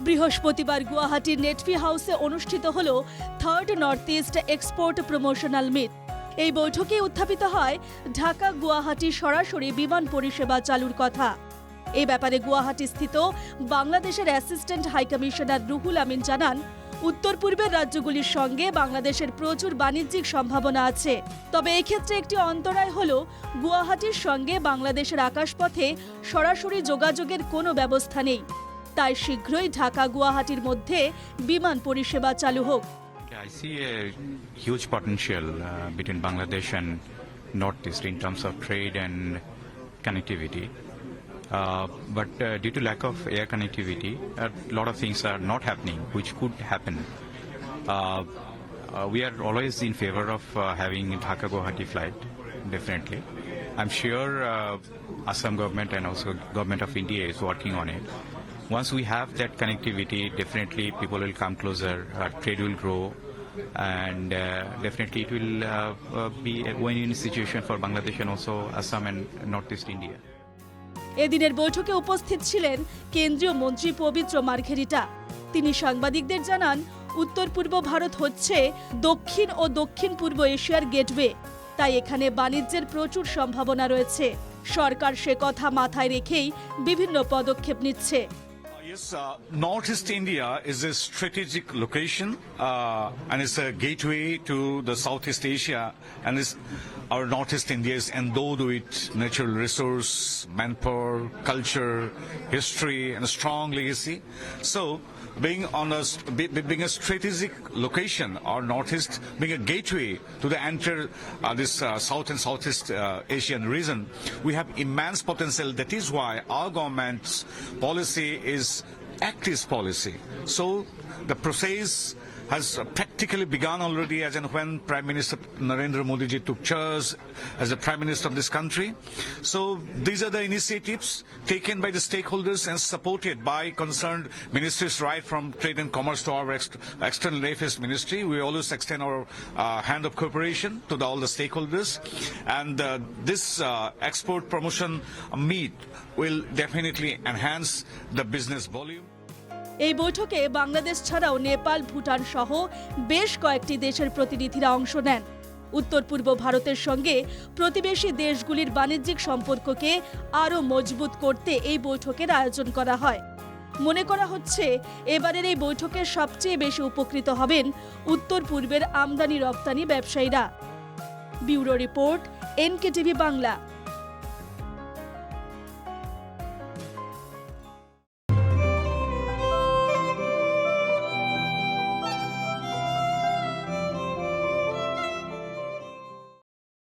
বৃহস্পতিবার গুয়াহাটির নেটফি হাউসে অনুষ্ঠিত হল third north east export promotional meet. এই বৈঠকে উত্থাপিত হয় ঢাকা গুয়াহাটি সরাসরি বিমান পরিষেবা চালুর কথা। এই ব্যাপারে গুয়াহাটি স্থিত বাংলাদেশের অ্যাসিস্ট্যান্ট হাইকমিশনার রুহুল আমিন জানান, উত্তর পূর্বের রাজ্যগুলির সঙ্গে বাংলাদেশের প্রচুর বাণিজ্যিক সম্ভাবনা আছে। তবে এক্ষেত্রে একটি অন্তরায় হল গুয়াহাটির সঙ্গে বাংলাদেশের আকাশপথে সরাসরি যোগাযোগের কোনো ব্যবস্থা নেই। তাই শীঘ্রই ঢাকা গুয়াহাটির মধ্যে বিমান পরিষেবা চালু হোক। I see a huge potential between Bangladesh and Northeast in terms of trade and connectivity. But due to lack of air connectivity, a lot of things are not happening, which could happen. We are always in favor of having Dhaka-Guwahati flight, definitely. I'm sure Assam government and also government of India is working on it. Once we have that connectivity, definitely people will come closer, trade will grow, and definitely it will be a win-win situation for Bangladesh and also Assam and Northeast India. এদিনের বৈঠকে উপস্থিত ছিলেন কেন্দ্রীয় মন্ত্রী পবিত্র মার্ঘেরিটা। তিনি সাংবাদিকদের জানান, উত্তর পূর্ব ভারত হচ্ছে দক্ষিণ ও দক্ষিণ পূর্ব এশিয়ার গেটওয়ে, তাই এখানে বাণিজ্যের প্রচুর সম্ভাবনা রয়েছে। সরকার সে কথা মাথায় রেখেই বিভিন্ন পদক্ষেপ নিচ্ছে। Yes, Northeast India is a strategic location and it's a gateway to the Southeast Asia, and our Northeast India is endowed with natural resource, manpower, culture, history and a strong legacy. So being a strategic location, our Northeast being a gateway to the enter this South and Southeast Asian region, we have immense potential. That is why our government's policy is active policy. So the process has practically begun already, as and when Prime Minister Narendra Modi ji took charge as the Prime Minister of this country. So these are the initiatives taken by the stakeholders and supported by concerned ministries, right from Trade and Commerce to our External Affairs Ministry. We always extend our hand of cooperation to all the stakeholders, and this export promotion meet will definitely enhance the business volume. এই বৈঠকে বাংলাদেশ ছাড়াও নেপাল, ভুটান সহ বেশ কয়েকটি দেশের প্রতিনিধিরা অংশ নেন। উত্তর পূর্ব ভারতের সঙ্গে প্রতিবেশী দেশগুলির বাণিজ্যিক সম্পর্ককে আরও মজবুত করতে এই বৈঠকের আয়োজন করা হয়। মনে করা হচ্ছে এবারের এই বৈঠকে সবচেয়ে বেশি উপকৃত হবেন উত্তর পূর্বের আমদানি রপ্তানি ব্যবসায়ীরা। Bureau report, NKTV Bangla.